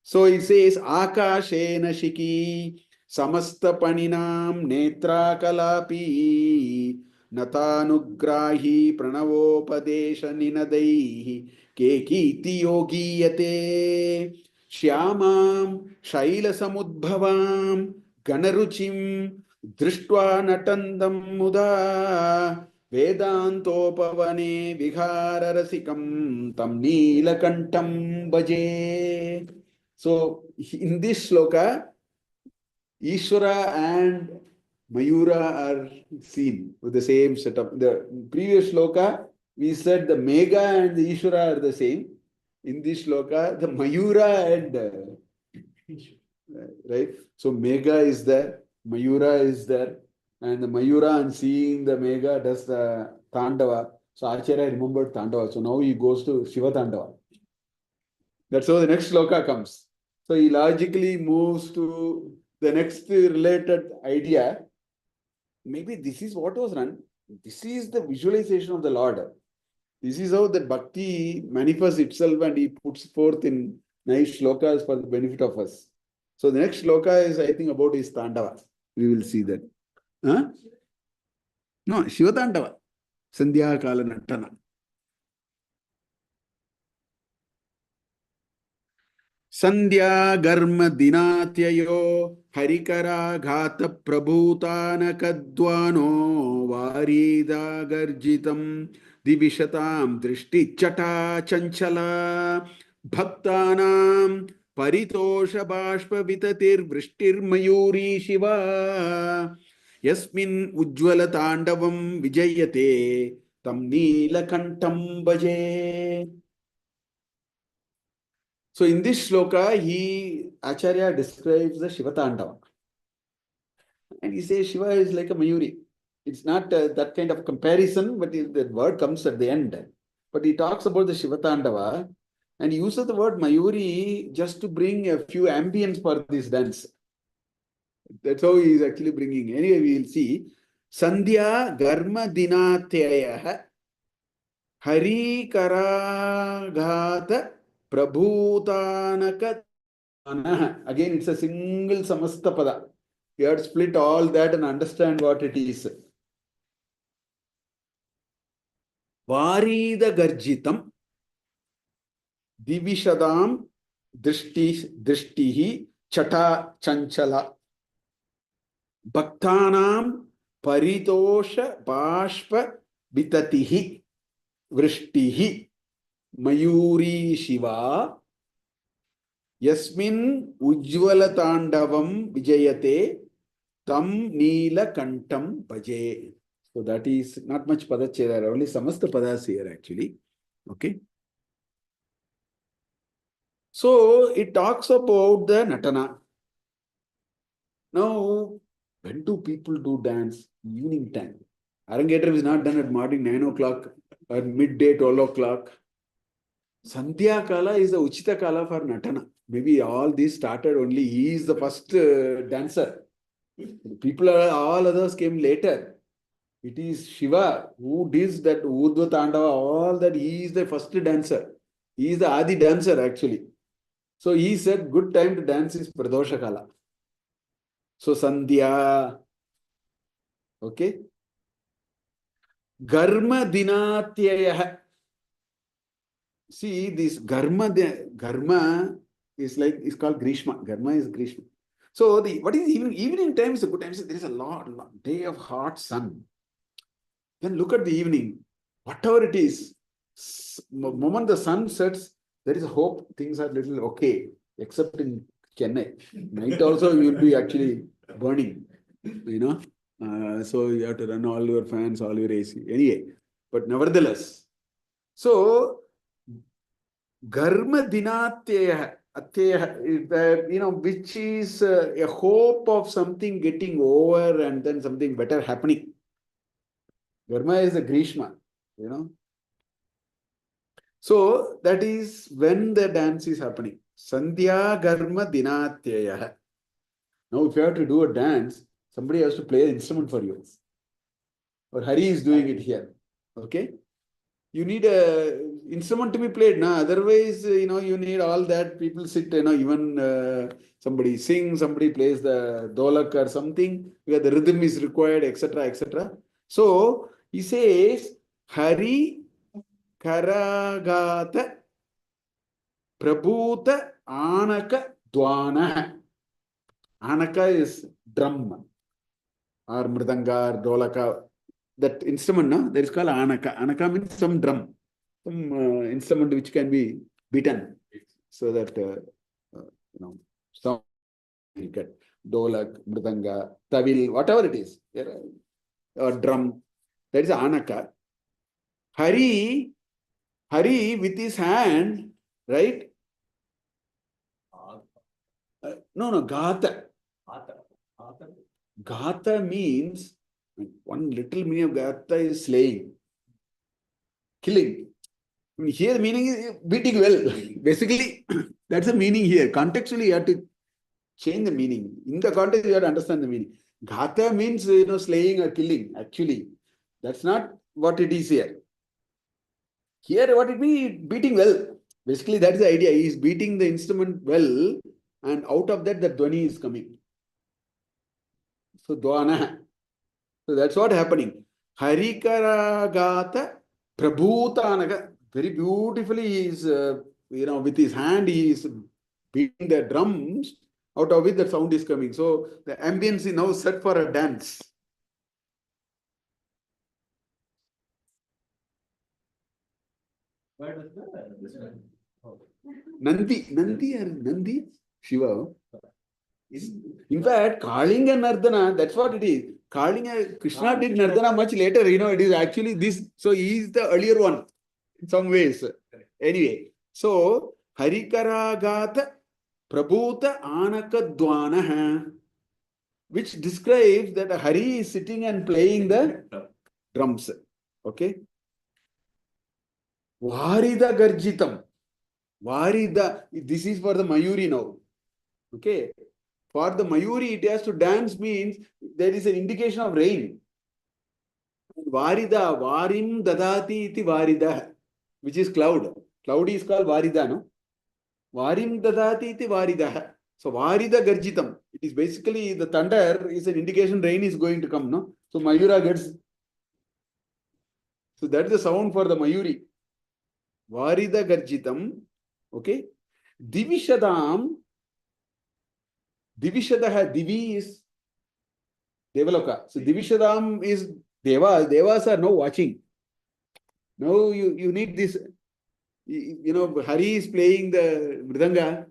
So it says, Akashena Shiki Samasta Paninam Netra Kalapi Natanugrahi Pranavopadesha Ninadaihi Kekiti Yogiyate Shyamam Shaila Samudbhavam Ganaruchim Drishtva Natandam Muda Vedantopavane Vihara Rasikam Tam Neelakantam Bhaje. So, in this shloka, Ishvara and Mayura are seen with the same setup. The previous shloka, we said the Mega and the Ishvara are the same. In this shloka, the Mayura and right. So, Mega is there, Mayura is there. And the Mayura, and seeing the Mega, does the Tandava. So Acharya remembered Tandava. So now he goes to Shiva Tandava. That's how the next shloka comes. So he logically moves to the next related idea. Maybe this is what was run. This is the visualization of the Lord. This is how the bhakti manifests itself, and he puts forth in nice shlokas for the benefit of us. So the next shloka is, I think, about his Tandava. We will see that. Huh? No, Shivatandava. Sandhya Kala Nattana. Sandhya Garma Dinatyayo Harikara Ghata Prabhutana Kadvano Varida Garjitam Divishatam Drishti Chata Chanchala Bhaktanam Paritosha Bashpa Vitatir Vrishtir Mayuri Shiva Yasmin Ujjvala Tandavam Vijayate Tam Neelakantam Bhaje. So in this shloka, Acharya describes the Shiva Tandava. And he says Shiva is like a Mayuri. It's not that kind of comparison, but the word comes at the end. But he talks about the Shiva Tandava, and he uses the word Mayuri just to bring a few ambience for this dance. That's how he is actually bringing. Anyway, we will see. Sandhya Garma Dinatyaya Hari Karagata Prabhutanaka. Again, it's a single samastapada. You have to split all that and understand what it is. Varida Garjitam Divishadam Drishtihi Chata Chanchala Bhaktanam Paritosha Bashpa Bitatihi Vrishtihi Mayuri Shiva Yasmin Ujjvala Tandavam Vijayate Tam Neela Kantam Bhaje. So that is not much Padache, there are only Samasta Padas here actually. Okay. So it talks about the Natana. Now, when do people do dance? Evening time. Arangetram is not done at morning 9 o'clock or midday 12 o'clock. Sandhya Kala is the Uchita Kala for Natana. Maybe all this started only, he is the first dancer. People are, all others came later. It is Shiva who does that Urdhva Tandava, all that, he is the first dancer. He is the Adi dancer actually. So he said good time to dance is Pradosha Kala. So Sandhya, okay. Garma Dinatyaya. See, this Garma is like, it's called Grishma. Garma is Grishma. So what is evening time is a good time. So there is a lot day of hot sun. Then look at the evening, whatever it is, moment the sun sets, there is a hope things are little okay, except in Chennai. Night also you will be actually burning, you know. So you have to run all your fans, all your AC. Anyway, but nevertheless, so Garma Dinatyaya, you know, which is a hope of something getting over and then something better happening. Garma is a Grishma, you know. So that is when the dance is happening. Sandhya Garma Dinatyaya. Now, if you have to do a dance, somebody has to play an instrument for you. Or Hari is doing it here. Okay? You need a instrument to be played. Now, otherwise, you know, you need all that. People sit, you know, even somebody sings, somebody plays the dolak or something, where the rhythm is required, etc., etc. So, he says, Hari Karagata Prabhuta Anaka Dwana. Anaka is drum or mridanga or dolaka. That instrument, no? That is called Anaka. Anaka means some drum, some instrument which can be beaten. So that, you know, some you get dolak, mridanga, tawil, whatever it is, or drum. That is Anaka. Hari with his hand, right? No, Gata. Gata means, one little meaning of Gata is slaying, killing. I mean, here the meaning is beating well. Basically, that's the meaning here. Contextually, you have to change the meaning. In the context, you have to understand the meaning. Gata means, you know, slaying or killing. Actually, that's not what it is here. Here, what it means, beating well. Basically, that's the idea. He is beating the instrument well, and out of that, the dhwani is coming. So, dwana. So that's what happening. Harikaragata Prabhutanaga. Very beautifully he is, you know, with his hand he is beating the drums, out of which the sound is coming. So the ambience is now set for a dance. Nandi, Shiva. In fact, Kalinga Nardana, that's what it is. Kalinga, Krishna did Nardana much later, you know, it is actually this. So he is the earlier one in some ways. Anyway, so Harikaragata Prabhuta Anakadwana, which describes that Hari is sitting and playing the drums. Okay. Varida Garjitam. Varida, this is for the Mayuri now. Okay. For the Mayuri, it has to dance means there is an indication of rain. Varida, Varim Dadati iti Varida, which is cloud. Cloud is called Varida, no? Varim Dadati iti Varida. So Varida Garjitam. It is basically the thunder is an indication rain is going to come, no? So Mayura gets. So that is the sound for the Mayuri. Varida Garjitam. Okay. Divishadam. Divishadaha. Divi is Devaloka. So Divishadam is Devas. Devas are now watching. Now you need this. You know, Hari is playing the Mridanga.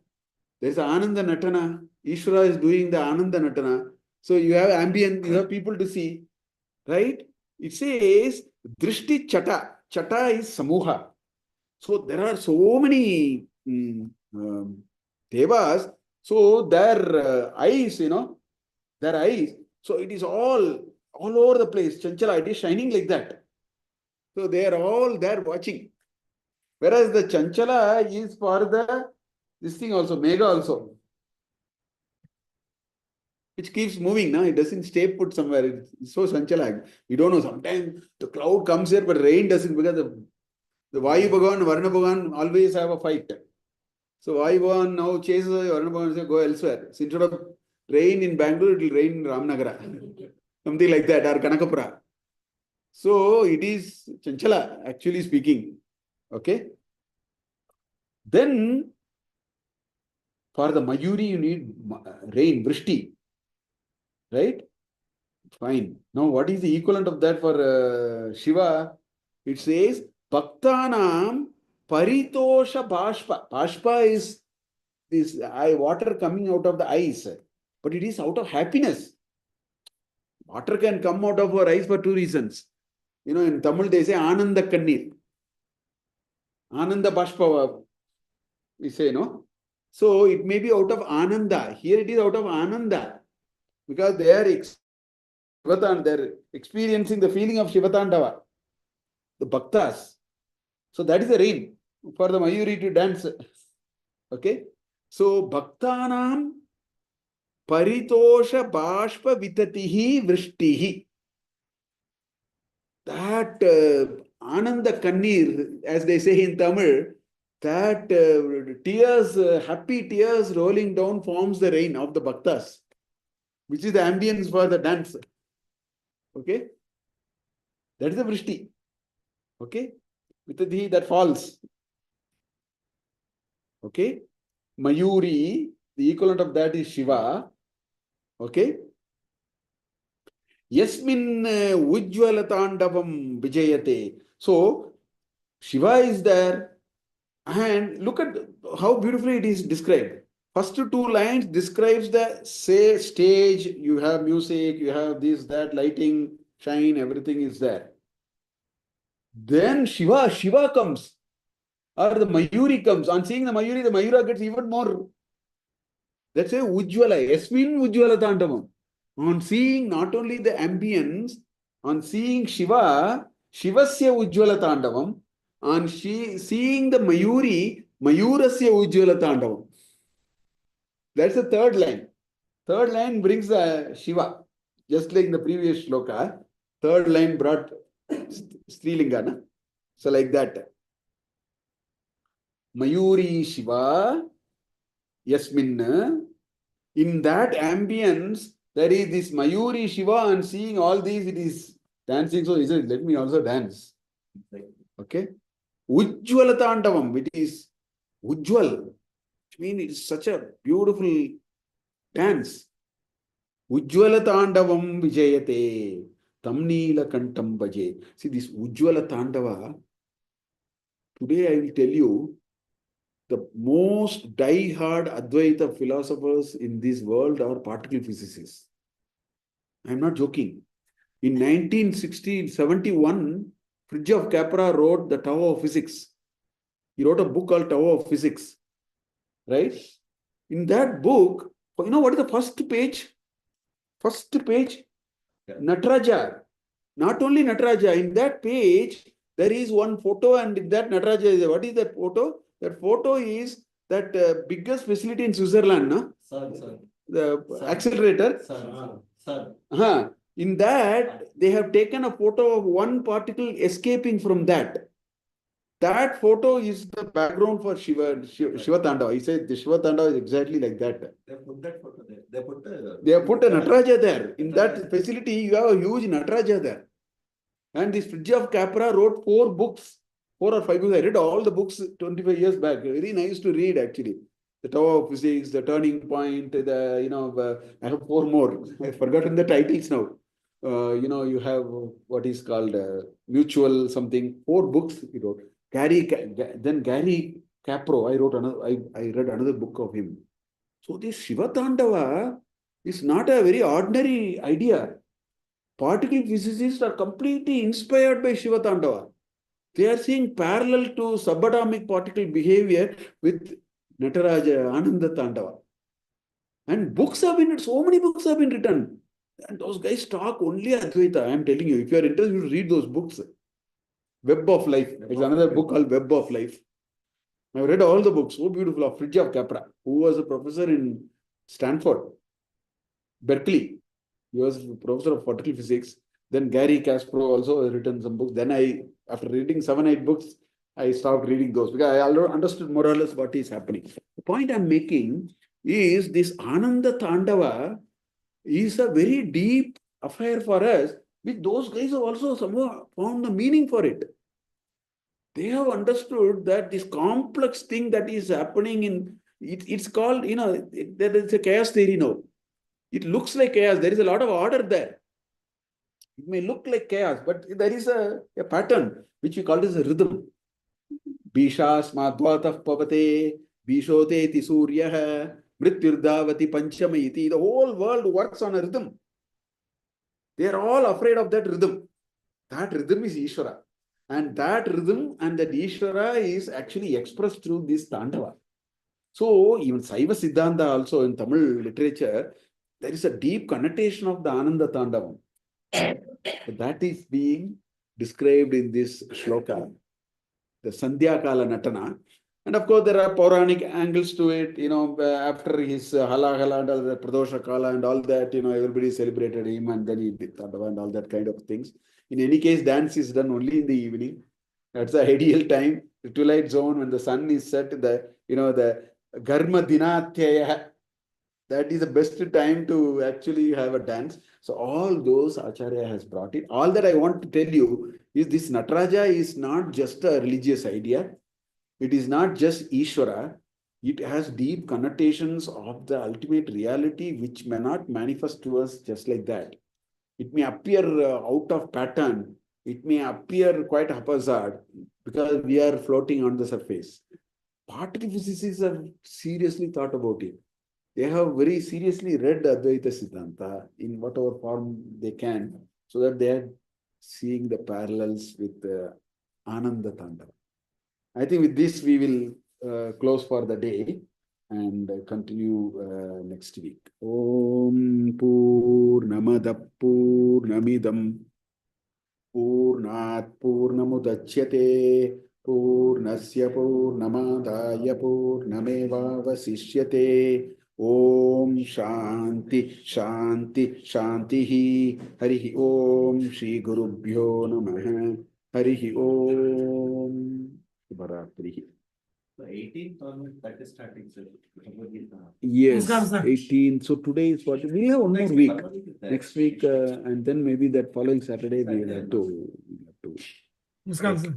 There is Ananda Natana. Ishvara is doing the Ananda Natana. So you have ambient, you have people to see. Right? It says Drishti Chata. Chata is Samuha. So there are so many devas. So their eyes, their eyes. So it is all over the place. Chanchala, it is shining like that. So they are all there watching. Whereas the Chanchala is for this thing also, Mega also. Which keeps moving, now it doesn't stay put somewhere. It's so Chanchala. We don't know. Sometimes the cloud comes here, but rain doesn't, because the Vayu Bhagavan and Varuna Bhagavan always have a fight. So Vayu Bhagavan now chases Varuna Bhagavan and says, go elsewhere. So instead of rain in Bangalore, it will rain in Ramnagara. Something like that, or Kanakapura. So it is Chanchala, actually speaking. Okay. Then for the Mayuri, you need rain, Vrishti. Right? Fine. Now, what is the equivalent of that for Shiva? It says, Bhaktanam Paritosha Bashpa. Bashpa is this water coming out of the eyes, but it is out of happiness. Water can come out of our eyes for two reasons. In Tamil they say Ananda Kannir. Ananda Bashpa, we say, no? So it may be out of Ananda. Here it is out of Ananda. Because they are they're experiencing the feeling of Shivatandava. The Bhaktas. So that is the rain for the Mayuri to dance. Okay? So Bhaktanam Paritosha Bashpa Vitatihi Vrishtihi. That Ananda Kannir, as they say in Tamil, that tears, happy tears rolling down forms the rain of the Bhaktas, which is the ambience for the dance. Okay? That is the Vrishti. Okay? Vitatihi, that falls. Okay? Mayuri, the equivalent of that is Shiva. Okay? Yasmin Ujjwalatandavam Vijayate. So, Shiva is there. And look at how beautifully it is described. First two lines describes the stage, you have music, you have this, that, lighting, shine, everything is there. Then Shiva comes. Or the Mayuri comes. On seeing the Mayura gets even more. That's a Ujjwala. Yasmin Ujjwala Tandavam. On seeing not only the ambience, on seeing Shiva, Shivasya Ujjwala Tandavam. On seeing the Mayuri, Mayurasya Ujjwala Tandavam. That's the third line. Third line brings the Shiva. Just like in the previous shloka, third line brought Strilinga. Na? So like that. Mayuri Shiva, Yasmin. In that ambience, there is this Mayuri Shiva, and seeing all these, it is dancing. So he said, let me also dance. Okay. Ujjwala Tandavam, it is Ujjwal. I mean, it is such a beautiful dance. Ujjwala Tandavam Vijayate. Tamnila Kantam Bhaje. See, this Ujjwala Tandava, today I will tell you, the most die-hard Advaita philosophers in this world are particle physicists. I am not joking. In 1971, Fritjof Capra wrote the Tower of Physics. He wrote a book called Tower of Physics. Right? In that book, you know what is the first page? First page? Yeah. Nataraja. Not only Nataraja, in that page, there is one photo, and in that Nataraja is there. What is that photo? That photo is that biggest facility in Switzerland, no? Sir. The accelerator. Sir. In that, they have taken a photo of one particle escaping from that. That photo is the background for Shiva Tandava. He said the Shiva Tandava is exactly like that. They put that photo there. They have put a Nataraja there. In that facility, you have a huge Nataraja there. And this Fridtjof Capra wrote 4 books, 4 or 5 books. I read all the books 25 years back. Very nice to read, actually. The Tower of Physics, The Turning Point, I have 4 more. I've forgotten the titles now. You have what is called Mutual something. 4 books he wrote. Then Gary Capro, I read another book of him. So this Shiva Tandava is not a very ordinary idea. Particle physicists are completely inspired by Shiva Tandava. They are seeing parallel to subatomic particle behavior with Nataraja Ananda Tandava. And so many books have been written. And those guys talk only Advaita. I am telling you, if you are interested, you read those books. Web of Life. It's another book called Web of Life. I've read all the books, so beautiful, of Fridtjof Capra, who was a professor in Stanford, Berkeley. He was a professor of particle physics. Then Gary Kasparov also has written some books. Then after reading 7, 8 books, I stopped reading those because I already understood more or less what is happening. The point I'm making is this Ananda Tandava is a very deep affair for us, which those guys have also somehow found the meaning for it. They have understood that this complex thing that is happening it's called, there is a chaos theory now. It looks like chaos. There is a lot of order there. It may look like chaos, but there is a pattern which we call as a rhythm. Bishas madvatah pavate, bishote ti suryah, mrityurdavati panchamayiti. The whole world works on a rhythm. They are all afraid of that rhythm. That rhythm is Ishvara. And that rhythm and that Ishvara is actually expressed through this Tandava. So even Saiva Siddhanta also in Tamil literature, there is a deep connotation of the Ananda Tandavam. That is being described in this shloka, the Sandhya Kala Natana. And of course, there are Puranic angles to it, after his Halahala and the Pradosha Kala and all that, everybody celebrated him and then he did Tandava and all that kind of things. In any case, dance is done only in the evening. That's the ideal time, the twilight zone when the sun is set, the Garma Dinatyaya. That is the best time to actually have a dance. So all those Acharya has brought it. All that I want to tell you is this Nataraja is not just a religious idea. It is not just Ishvara. It has deep connotations of the ultimate reality which may not manifest to us just like that. It may appear out of pattern. It may appear quite haphazard because we are floating on the surface. Particle physicists have seriously thought about it. They have very seriously read Advaita Siddhanta in whatever form they can, so that they are seeing the parallels with Ananda Tandava. I think with this we will close for the day and continue next week. Om Purnamada Purnamidam Purnat Purnamudachyate Purnasya Purnamadaya Purnameva Vasishyate. Om Shanti Shanti Shanti Harihi Om Shri Gurubhyo Namaha Harihi Om Bharatri. The 18th onward, that is starting, sir. Yes, Namaskar, sir. 18. So today is what? We have one more week. Next week, and then maybe that following Saturday we will have to. Namaskar, sir.